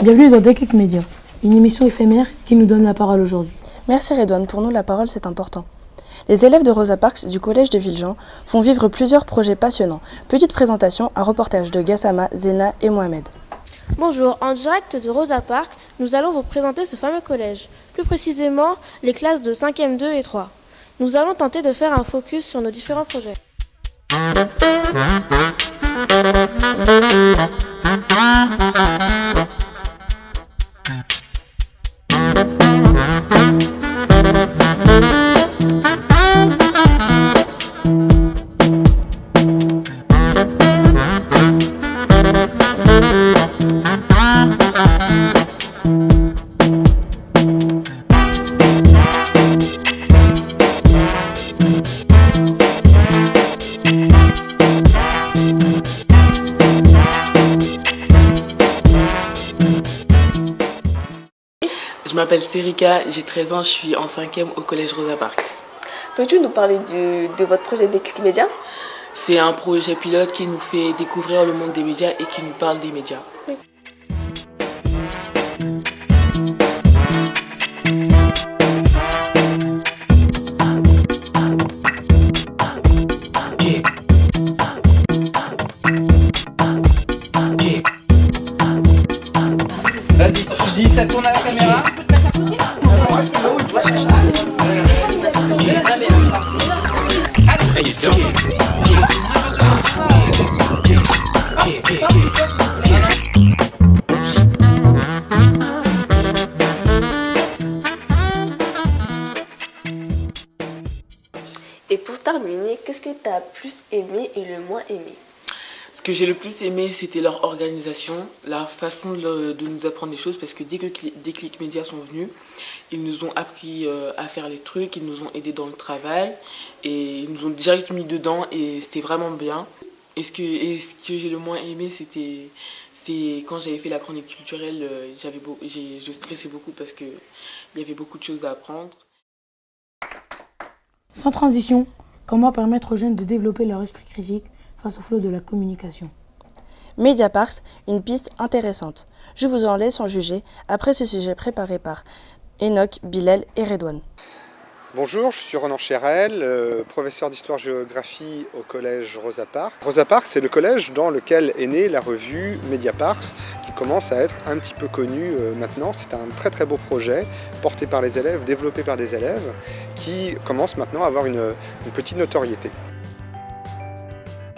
Bienvenue dans Déclic Média, une émission éphémère qui nous donne la parole aujourd'hui. Merci Redouane, pour nous la parole c'est important. Les élèves de Rosa Parks du collège de Villejean font vivre plusieurs projets passionnants. Petite présentation, un reportage de Gassama, Zena et Mohamed. Bonjour, en direct de Rosa Parks, nous allons vous présenter ce fameux collège, plus précisément les classes de 5e 2 et 3. Nous allons tenter de faire un focus sur nos différents projets. Je m'appelle Serika, j'ai 13 ans, je suis en 5e au collège Rosa Parks. Peux-tu nous parler de votre projet Déclic Média ? C'est un projet pilote qui nous fait découvrir le monde des médias et qui nous parle des médias. Oui. Vas-y, tu dis ça tourne à la caméra. Et pour terminer, qu'est-ce que tu as plus aimé et le moins aimé ? Ce que j'ai le plus aimé, c'était leur organisation, la façon de nous apprendre les choses, parce que dès que Déclic Média sont venus, ils nous ont appris à faire les trucs, ils nous ont aidés dans le travail, et ils nous ont direct mis dedans, et c'était vraiment bien. Et ce que j'ai le moins aimé, c'était quand j'avais fait la chronique culturelle, je stressais beaucoup parce qu'il y avait beaucoup de choses à apprendre. Sans transition, comment permettre aux jeunes de développer leur esprit critique face au flot de la communication? Media Parks, une piste intéressante. Je vous en laisse en juger après ce sujet préparé par Enoch, Bilal et Redouane. Bonjour, je suis Ronan Chérel, professeur d'histoire-géographie au collège Rosa Parks. Rosa Parks, c'est le collège dans lequel est née la revue Media Parks, qui commence à être un petit peu connue maintenant. C'est un très très beau projet porté par les élèves, développé par des élèves, qui commence maintenant à avoir une petite notoriété.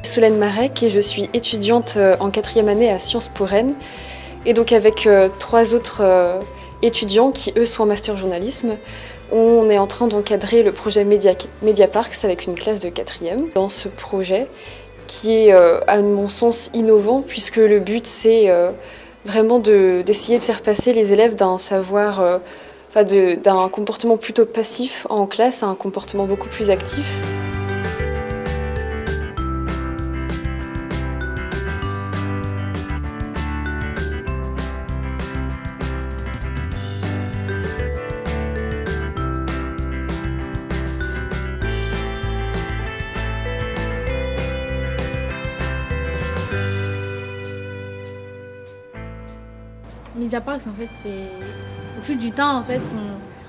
Solène Marek et je suis étudiante en 4e année à Sciences Po Rennes et donc avec 3 autres étudiants qui eux sont en master journalisme, on est en train d'encadrer le projet Media Parks avec une classe de 4e. Dans ce projet qui est à mon sens innovant puisque le but c'est vraiment d'essayer de faire passer les élèves d'un savoir, d'un comportement plutôt passif en classe à un comportement beaucoup plus actif. Media Parks, en fait, c'est au fil du temps, en fait,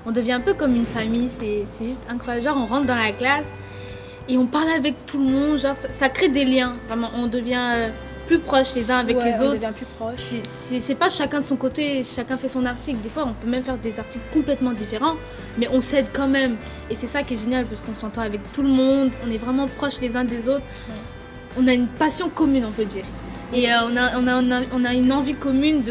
on devient un peu comme une famille. C'est juste incroyable. Genre, on rentre dans la classe et on parle avec tout le monde. Genre, ça crée des liens. Vraiment, on devient plus proches les uns avec les autres. On devient plus proches. C'est pas chacun de son côté, chacun fait son article. Des fois, on peut même faire des articles complètement différents, mais on s'aide quand même. Et c'est ça qui est génial parce qu'on s'entend avec tout le monde. On est vraiment proches les uns des autres. Ouais. On a une passion commune, on peut dire. Et on a une envie commune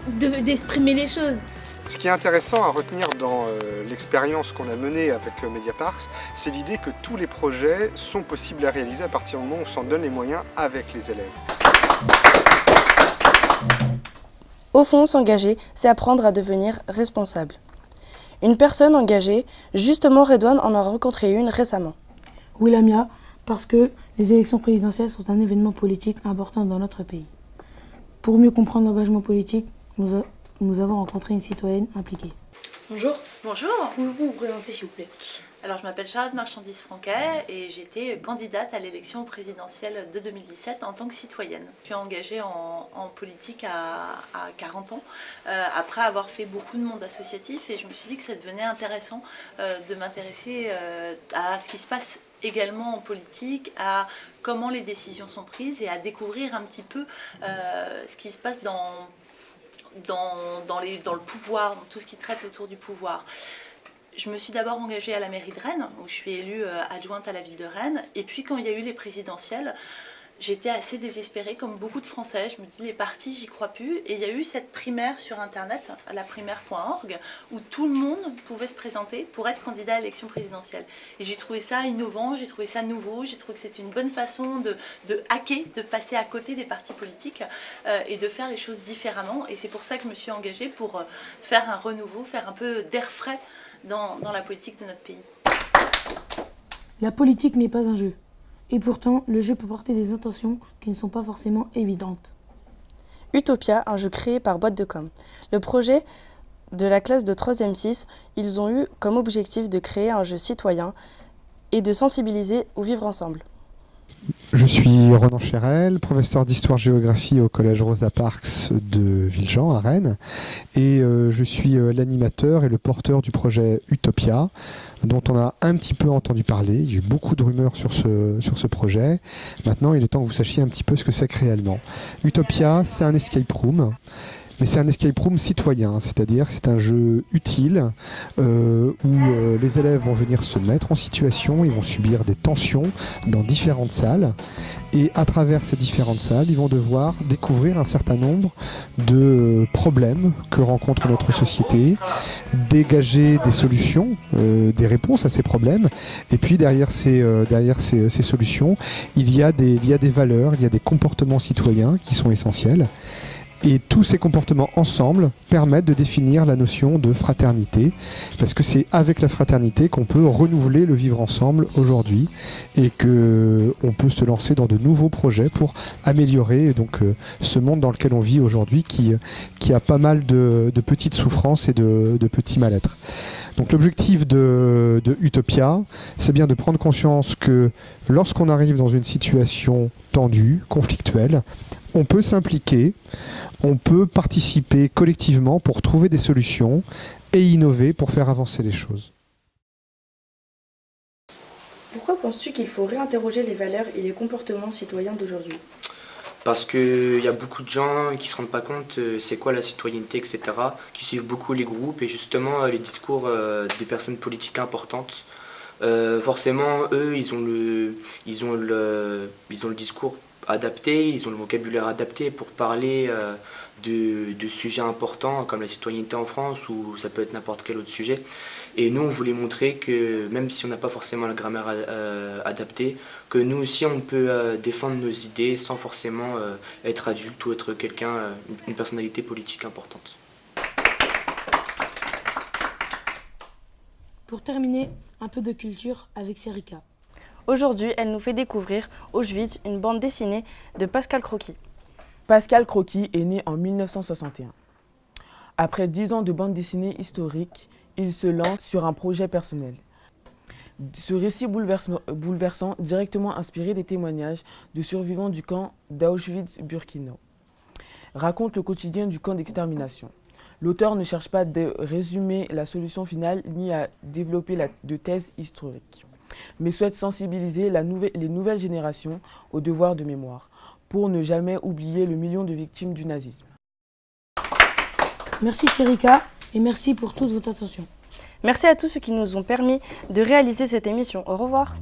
d'exprimer les choses. Ce qui est intéressant à retenir dans l'expérience qu'on a menée avec Media Parks, c'est l'idée que tous les projets sont possibles à réaliser à partir du moment où on s'en donne les moyens avec les élèves. Au fond, s'engager, c'est apprendre à devenir responsable. Une personne engagée, justement Redouane en a rencontré une récemment. Oui Lamia, parce que les élections présidentielles sont un événement politique important dans notre pays. Pour mieux comprendre l'engagement politique, nous avons rencontré une citoyenne impliquée. Bonjour. Bonjour. Pouvez-vous vous présenter s'il vous plaît? Alors, je m'appelle Charlotte Marchandise-Franquet et j'étais candidate à l'élection présidentielle de 2017 en tant que citoyenne. Je suis engagée en politique à 40 ans, après avoir fait beaucoup de monde associatif, et je me suis dit que ça devenait intéressant de m'intéresser à ce qui se passe également en politique, à comment les décisions sont prises et à découvrir un petit peu ce qui se passe dans le pouvoir, dans tout ce qui traite autour du pouvoir. Je me suis d'abord engagée à la mairie de Rennes, où je suis élue adjointe à la ville de Rennes. Et puis quand il y a eu les présidentielles, j'étais assez désespérée, comme beaucoup de Français. Je me dis, les partis, j'y crois plus. Et il y a eu cette primaire sur Internet, laprimaire.org, où tout le monde pouvait se présenter pour être candidat à l'élection présidentielle. Et j'ai trouvé ça innovant, j'ai trouvé ça nouveau, j'ai trouvé que c'était une bonne façon de hacker, de passer à côté des partis politiques et de faire les choses différemment. Et c'est pour ça que je me suis engagée pour faire un renouveau, faire un peu d'air frais dans la politique de notre pays. La politique n'est pas un jeu. Et pourtant, le jeu peut porter des intentions qui ne sont pas forcément évidentes. Utopia, un jeu créé par Boîte de Com. Le projet de la classe de 3e 6, ils ont eu comme objectif de créer un jeu citoyen et de sensibiliser au vivre ensemble. Je suis Ronan Chérel, professeur d'histoire-géographie au collège Rosa Parks de Villejean à Rennes, et je suis l'animateur et le porteur du projet Utopia, dont on a un petit peu entendu parler. Il y a eu beaucoup de rumeurs sur ce projet. Maintenant, il est temps que vous sachiez un petit peu ce que c'est que réellement. Utopia, c'est un escape room. Mais c'est un escape room citoyen, c'est-à-dire que c'est un jeu utile où les élèves vont venir se mettre en situation, ils vont subir des tensions dans différentes salles, et à travers ces différentes salles, ils vont devoir découvrir un certain nombre de problèmes que rencontre notre société, dégager des solutions, des réponses à ces problèmes, et puis derrière ces solutions, il y a des valeurs, il y a des comportements citoyens qui sont essentiels. Et tous ces comportements ensemble permettent de définir la notion de fraternité, parce que c'est avec la fraternité qu'on peut renouveler le vivre ensemble aujourd'hui, et qu'on peut se lancer dans de nouveaux projets pour améliorer donc, ce monde dans lequel on vit aujourd'hui, qui a pas mal de petites souffrances et de petits mal-être. Donc l'objectif de Utopia, c'est bien de prendre conscience que lorsqu'on arrive dans une situation tendue, conflictuelle, on peut s'impliquer, on peut participer collectivement pour trouver des solutions et innover pour faire avancer les choses. Pourquoi penses-tu qu'il faut réinterroger les valeurs et les comportements citoyens d'aujourd'hui ? Parce qu'il y a beaucoup de gens qui ne se rendent pas compte c'est quoi la citoyenneté, etc., qui suivent beaucoup les groupes et justement les discours des personnes politiques importantes. Forcément, eux, ils ont le discours adapté, ils ont le vocabulaire adapté pour parler de sujets importants comme la citoyenneté en France, ou ça peut être n'importe quel autre sujet. Et nous, on voulait montrer que même si on n'a pas forcément la grammaire adaptée, que nous aussi on peut défendre nos idées sans forcément être adulte ou être une personnalité politique importante. Pour terminer, un peu de culture avec Serika. Aujourd'hui, elle nous fait découvrir Auschwitz, une bande dessinée de Pascal Croquis. Pascal Croquis est né en 1961. Après 10 ans de bande dessinée historique, il se lance sur un projet personnel. Ce récit bouleversant, directement inspiré des témoignages de survivants du camp d'Auschwitz-Birkenau, raconte le quotidien du camp d'extermination. L'auteur ne cherche pas à résumer la solution finale ni à développer de thèses historiques, mais souhaite sensibiliser les nouvelles générations au devoir de mémoire, pour ne jamais oublier le million de victimes du nazisme. Merci Serika, et merci pour toute votre attention. Merci à tous ceux qui nous ont permis de réaliser cette émission. Au revoir.